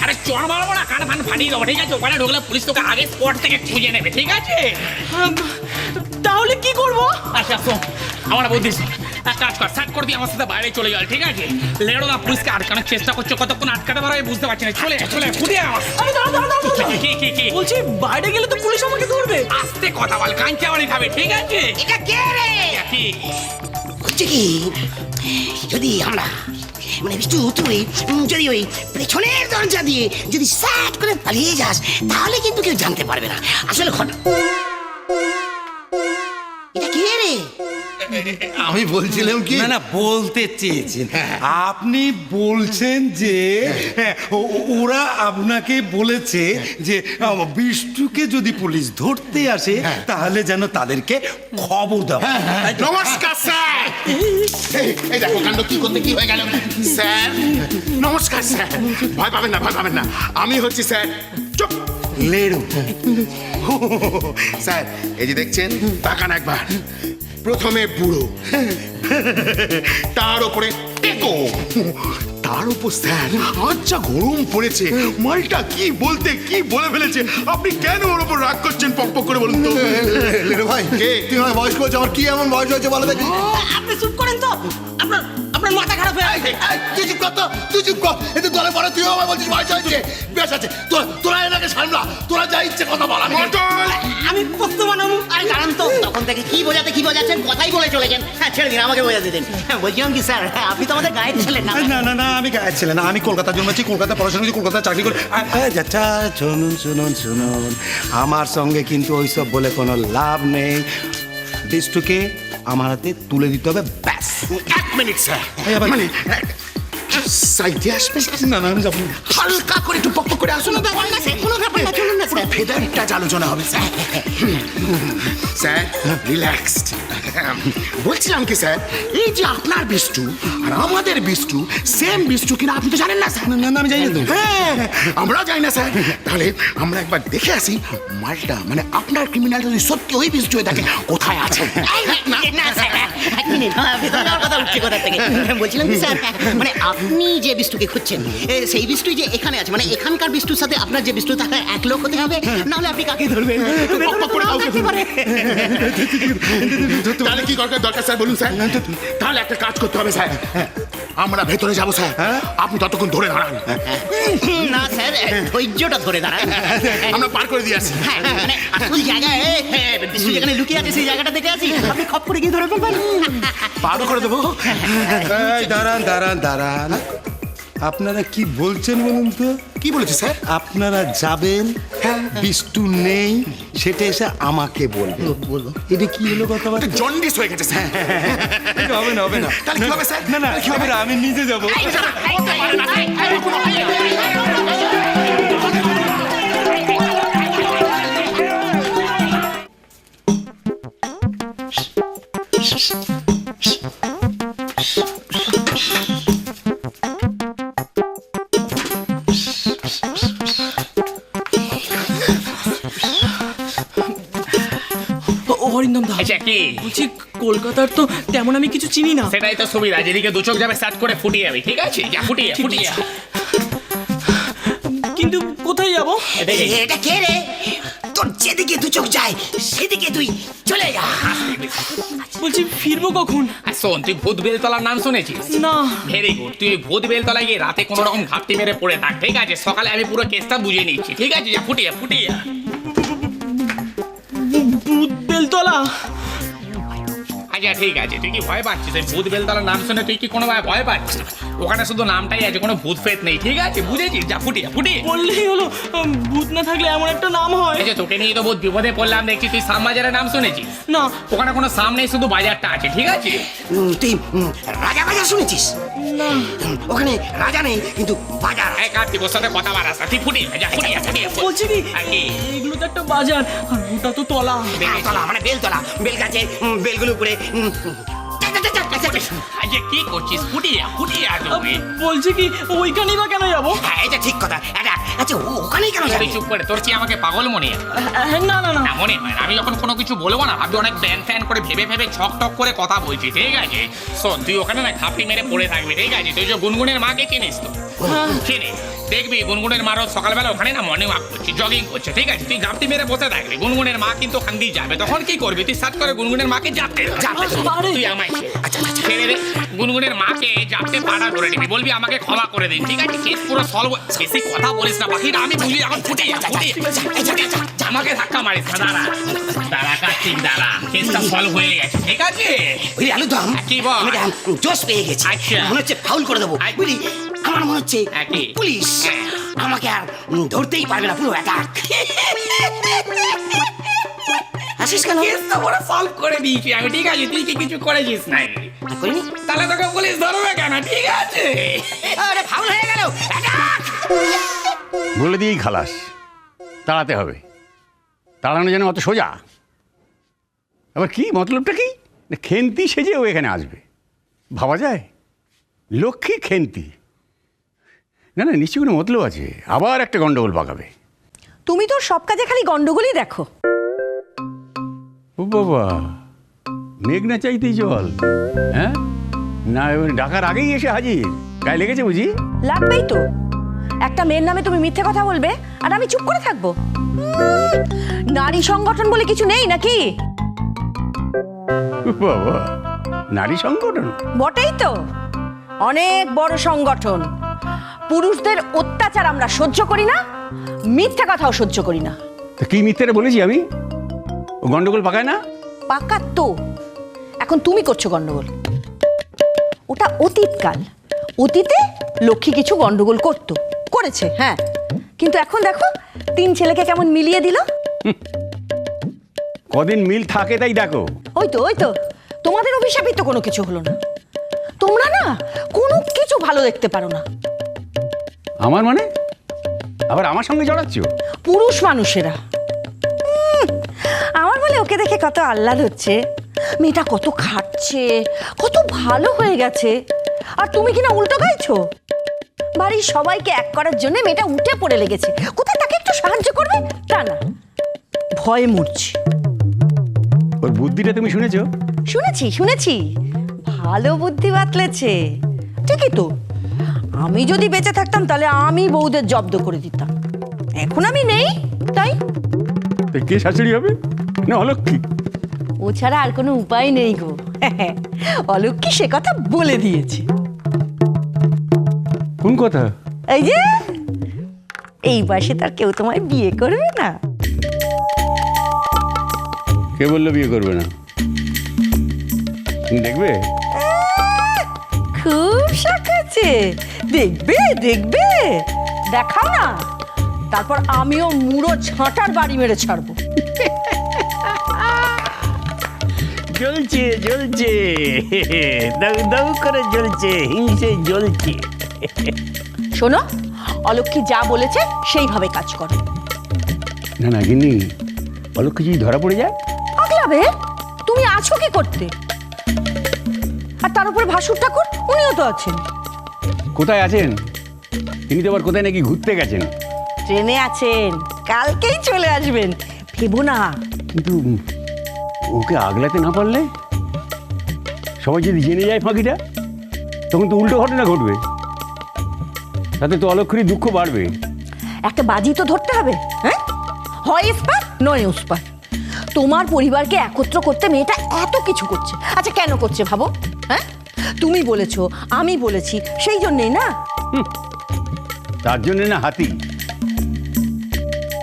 আরে চড় মারবো না, কান ফান ফাটিয়ে দেবো, ঠিক আছে? ওখানে ঢুকলে পুলিশ তোকে আগে স্পট থেকে খুঁজে নেবে, ঠিক আছে? তাহলে কি করবো? আচ্ছা শোন, আমার বুদ্ধি শোন। এক কাজ কর, সার্ট করে দিয়ে আমার সাথে বাইরে চলে যাও, ঠিক আছে? লেড়ো না, পুলিশকে আটকানোর চেষ্টা করছো, কতক্ষণ আটকাতে পারো আমি বুঝতে পারছি না। চলে ফুটে আমার। আরে দাঁড়া। কি বলছি বাইরে গেলে তো পুলিশ আমাকে ধরবে। আস্তে কথা বল, কাঞ্চা বাড়ি খাবে, ঠিক আছে? এটা কে রে? কি হচ্ছে কি, যদি আমরা মানে বিষ্টু তুই যদি ওই পেছনের দরজা দিয়ে যদি সাট করে পালিয়ে যাস, তাহলে কিন্তু কেউ জানতে পারবে না আসলে ঘটনা। এটা কে রে? আমি বলছিলাম কি না বলতে চেয়েছেন আপনি বলছেন যে ওরা আপনাকে বলেছে যে বিষ্টুকে যদি পুলিশ ধরতে আসে তাহলে যেন তাদেরকে খবর দাও। নমস্কার স্যার। এই দেখো কাণ্ড কি করতে কি হয়ে গেল স্যার। নমস্কার স্যার, ভয় পাবেন না, আমি হচ্ছি স্যার চুপ লেড়ু। স্যার এই যে দেখছেন, তাকান একবার। প্রথমে বুড়ো, তার উপরে টেকো, তার উপর স্যার আচ্ছা গরম পড়েছে। মালটা কি বলতে কি বলে ফেলেছে। আপনি কেন ওর উপর রাগ করছেন পক করে বলুন তো? লেরু ভাই কে? তুই আমার বয়স করছো, আমার কি এমন বয়স হয়েছে বলো দেখি। আপনি চুপ করেন তো, আপনার মাথা খারাপ হয়ে গেছে। তুই চুপ কর তো, তুই চুপ কর। এতে দলে পরে তুইও আমার বলছিস বয়স হয়েছে। বেশ আছে, তোরা এনাকে সামলা, তোরা যা ইচ্ছে কথা বল। আমি বর্তমানে আরে জানান তো, তখন থেকে কি বোঝাচ্ছেন কথাই বলে চলেছেন। হ্যাঁ ছেড়ে দিন, আমাকে বোঝাতে দিন। বলছিলাম কি স্যার, আপনি তো আমাদের গায়ের ছিলেন না। না আমি গায়ের ছেলে না, আমি কলকাতার জন্মেছি, কলকাতা পড়াশোনা করছি, কলকাতা চাকরি করি। আচ্ছা শুনুন, আমার সঙ্গে কিন্তু ওইসব বলে কোনো লাভ নেই। বিষ্টুকে আমার হাতে তুলে দিতে হবে, ব্যাস। এক মিনিট স্যার, মানে সাইডে আসবেন? না আমি যাবো না। হালকা করে একটু পক করে আসুন। কোনো ব্যাপার না, চলুন না স্যার। ভেদারটা আলোচনা হবে স্যার। Sir relaxed. বলছিলাম কি স্যার, এই যে আপনার বিষ্টু আর আমাদের বিষ্টু সেম বিষ্টু কিনা আপনি তো জানেন না স্যার? না আমি জানি না। হ্যাঁ আমরাও জানি না স্যার। তাহলে আমরা একবার দেখে আসি মালটা, মানে আপনার ক্রিমিনাল যদি সত্যি ওই বিষ্টু হয়ে থাকে কোথায় আছে। না স্যার, এক মিনিট, ভেতরে যাওয়ার কথা উঠছে কোথা থেকে। বলছিলাম কি স্যার, মানে আপনি যে বিষ্টুকে খুঁজছেন সেই বিষ্টুই যে এখানে আছে, মানে এখানকার বিষ্টুর সাথে আপনার যে বিষ্টু তাকে এক লোক হতে হবে, নাহলে আপনি কাকে ধরবেন? তাহলে কি দরকার স্যার বলুন স্যার? তাহলে একটা কাজ করতে হবে স্যার, আমরা ভেতরে যাবো স্যার, আপনি ততক্ষণ ধরে দাঁড়ান। না স্যার, ধৈর্যটা ধরে দাঁড়ান, আমরা পার করে দিয়ে আসি। মানে আসল জায়গায় বিষ্টু যেখানে লুকিয়ে আছে সেই জায়গাটা দেখে আছি, আপনি খপ করে গিয়ে ধরে ফেলবেন। পারও করে দেবো। এই দাঁড়ান, আপনারা কি বলছেন বলুন তো? কি বলেছে স্যার? আপনারা যাবেন, বিষ্টু নেই, সেটা এসে আমাকে বলবো। এটা কি হলো কথা? জন্ডিস হয়ে গেছে স্যার। হবে না। তাহলে কি হবে স্যার? না হবে না, আমি নিজে যাবো। অরিন্দম দা, আচ্ছা কি বলছি কলকাতার তো তেমন আমি কিছু চিনি না। সেটাই তো সুবিধা, যেদিকে দু চোখ যাবে সার্চ করে ফুটিয়ে যাবে, ঠিক আছে? যা ফুটিয়ে কিন্তু কোথায় যাব? এটা কে রে? তোর যেদিকে দু চোখ যায় সেদিকে তুই চলে যা। বলছি ফিরবো কখন? আর শোন, তুই ভূত বেলতলার নাম শুনেছিস? না। ভেরি গুড, তুই ওই ভূত বেলতলায় গিয়ে রাতে কোনো রকম ঘাপটি মেরে পড়ে থাক, ঠিক আছে? সকালে আমি পুরো কেসটা বুঝিয়ে নিচ্ছি, ঠিক আছে? যা ফুটিয়ে ভূত বেলতলা? আচ্ছা ঠিক আছে, তুই কি ভয় পাচ্ছিস? ওই ভূত বেলতলার নাম শুনে তুই কি কোনো ভয় পাচ্ছিস? ওখানে শুধু নামটাই আছে, কোনো ভূত ফেত নেই, ঠিক আছে? বুঝেছিস? যা ফুটিয়ে বললেই হলো, ভূত না থাকলে এমন একটা নাম হয়। আচ্ছা, তোকে নিয়ে তো বহুত বিপদে পড়লাম দেখছি। তুই শ্যামবাজারের নাম শুনেছিস? না। ওখানে কোনো সামনেই শুধু বাজারটা আছে, ঠিক আছে? তুই রাজা বাজার শুনেছিস? না। ওখানে রাজা নেই কিন্তু বাজার। এই কার্তিক, ওর সাথে কথা বাড়াস না, তুই ফুটিয়ে যা, ফুটিয়ে বলছি কি, আর কি? এগুলো তো একটা বাজার, আর ওটা তো তলা। বেলতলা মানে বেলতলা, বেল গাছে বেলগুলো উপরে। আচ্ছা কি করছিস? ফুটিয়ে আসবে। বলছি কি, ওইখানেই বা কেন যাবো? হ্যাঁ এটা ঠিক কথা। আচ্ছা ওখানেই কেন যাবি? তুই চুপ করে, তোর কি আমাকে পাগল মনে হয়? না না মনে হয় না। আমি যখন কোনো কিছু বলবো না, ভাবি অনেক প্যান করে ভেবে ছক টক করে কথা বলছি, ঠিক আছে? শোন, তুই ওখানে না ঘাপটি মেরে পড়ে থাকবি, ঠিক আছে? তুই যে গুনগুনের মাকে চিনিস তো? চিনি দেখবি গুনগুনের মা রোজ সকালবেলা ওখানে না মর্নিং ওয়াক করছে, জগিং করছে, ঠিক আছে? তুই গামতি মেরে বসে থাকবি, গুনগুনের মা কিন্তু ওখান দিয়ে যাবে, তখন কি করবি? তুই সার্চ করে গুনগুনের মাকে জাপতে তুই আমায় ছেড়ে দে, গুনগুনের মাকে জাপতে পাড়া করে নিবি, বলবি আমাকে ক্ষমা করে দিন, ঠিক আছে? কেস পুরো সলভ। বেশি কথা বলিস না বাকিটা আমি বুঝি, এখন ফুটে যা, আমাকে ধাক্কা মারিস না। দাঁড়া কার্তিক দাঁড়া, কেসটা সলভ হয়ে গেছে, ঠিক আছে? বুঝলি আলু দম, কি বল? আমি জোশ পেয়ে গেছি, আচ্ছা। মনে হচ্ছে ফাউল করে দেবো, বুঝলি? আমার মনে হচ্ছে কি? পুলিশ আমাকে আর ধরতেই পারবে না, পুরো অ্যাটাক। আসিস কেন? কেসটা পুরো সলভ করে দিয়েছি আমি, ঠিক আছে? তুই কি কিছু করেছিস না? করিনি? তাহলে তোকে পুলিশ ধরবে কেন, ঠিক আছে? আরে ফাউল হয়ে গেল, অ্যাটাক! বলে দিয়েই খালাস, তাড়াতে হবে। তাড়ানো যেন অত সোজা। আবার কি মতলবটা কি? খেন্তি সেজে ও এখানে আসবে, ভাবা যায়? লক্ষ্মী খেন্তি, না না নিশ্চয়ই কোনো মতলব আছে, আবার একটা গন্ডগোল পাকাবে। তুমি তো সব কাজে খালি গন্ডগোলই দেখো। ও বাবা, মেঘ না চাইতেই জল, হ্যাঁ? না এবার ডাকার আগেই এসে হাজির, গায়ে লেগেছে বুঝি? লাগবেই তো, একটা মেয়ের নামে তুমি মিথ্যে কথা বলবে আর আমি চুপ করে থাকবো? নারী সংগঠন বলে কিছু নেই নাকি? ও বাবা, নারী সংগঠন? বটেই তো, অনেক বড় সংগঠন। পুরুষদের অত্যাচার আমরা সহ্য করি না, মিথ্যে কথাও সহ্য করি না। তো কি মিথ্যেটা বলেছি আমি? ও গন্ডগোল পাকায় না? পাকা তো, এখন তুমি করছো গন্ডগোল। ওটা অতীতকাল, অতীতে লক্ষ্মী কিছু গন্ডগোল করেছে, হ্যাঁ, কিন্তু এখন দেখো 3 ছেলেকে কেমন মিলিয়ে দিল। কদিন মিল থাকে তাই দেখো। ওই তো তোমাদের অভিশাপই তো কোনো কিছু হলো না। তোমরা না কোনো কিছু ভালো দেখতে পারো না। আমার মানে আবার আমার সঙ্গে জড়াচ্ছ? পুরুষ মানুষেরা আমার বলে ওকে দেখে কত আহ্লাদ হচ্ছে, মেয়েটা কত খাটছে, কত ভালো হয়ে গেছে, আর তুমি কিনা উল্টো গাইছো। বাড়ির সবাইকে এক করার জন্য মেয়েটা উঠে পড়ে লেগেছে, কোথায় তাকে একটু সাহায্য করবে তা না, ভয়ে মরছি। ওর বুদ্ধিটা তুমি শুনেছো? শুনেছি, ভালো বুদ্ধি বাতলেছে, ঠিকই তো। আমি যদি বেঁচে থাকতাম তাহলে আমি বউদের জব্দ করে দিতাম, এখন আমি নেই তাই। তো কে শাশুড়ি হবে? না অলক্ষী? ও ছাড়া আর কোনো উপায় নেই গো। অলক্ষী সে কথা বলে দিয়েছে। কোন কথা? এই যে এই বয়সে তার কেউ তোমায় বিয়ে করবে না। কে বললো বিয়ে করবে না? তুমি দেখবে? খুব শখ আছে, দেখবে দেখাও না, তারপর আমিও মুড়ো ঝাঁটার বাড়ি মেরে ছাড়বো। জ্বলছে দাউ দাউ করে জ্বলছে, হিংসে জ্বলছে। শোনো, অলক্ষী যা বলেছে সেইভাবে কাজ করো। না না গিন্নি, অলক্ষী যদি ধরা পড়ে যায়? আগলাবে, তুমি আছো কি করতে? আর তার উপরে ভাসুর ঠাকুর, উনিও তো আছেন। কোথায় আছেন? তিনি তো আবার কোথায় নাকি ঘুরতে গেছেন। ট্রেনে আছেন, কালকেই চলে আসবেন, ভেবো না। কিন্তু ওকে আগলাতে না পারলে, সবাই যদি জেনে যায় ফাঁকিটা, তখন তো উল্টো ঘটনা ঘটবে, তাতে তো অলক্ষীর দুঃখ বাড়বে। একটা বাজি তো ধরতে হবে, হ্যাঁ? হয় ইস্পাত নয় উস্পাত। তোমার পরিবারকে একত্র করতে মেয়েটা এত কিছু করছে, আচ্ছা কেন করছে ভাবো? হ্যাঁ, তুমি বলেছো, আমি বলেছি, সেই জন্যই না। তার জন্য না হাতি,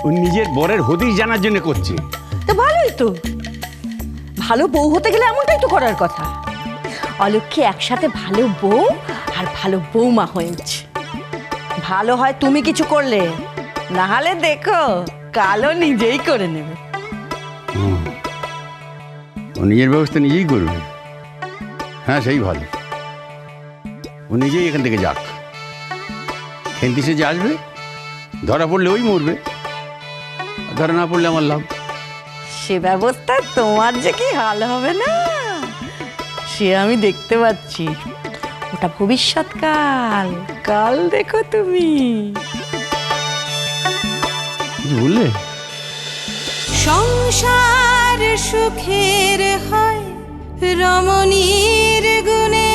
ও নিজের বরের হদিশ জানার জন্য করছে। তো ভালোই তো, ভালো বউ হতে গেলে এমনটাই তো করার কথা। অলক্ষী একসাথে ভালো বউ আর ভালো বৌমা হয়ে উঠছে। ভালো হয় তুমি কিছু করলে, না হলে দেখো কালো নিজেই করে নেবে। ও নিজের ব্যবস্থা নিজেই করবে, হ্যাঁ সেই ভালো। ও নিজেই এখান থেকে যাক, খেন্তি সে যে আসবে, ধরা পড়লে ওই মরবে, ধরা না পড়লে আমার লাভ। সে ব্যবস্থা তোমার যে কি হাল হবে না, সে আমি দেখতে পাচ্ছি। ওটা ভবিষ্যৎকাল, কাল দেখো তুমি। বললে সংসার সুখের হয় রমণীর গুণে,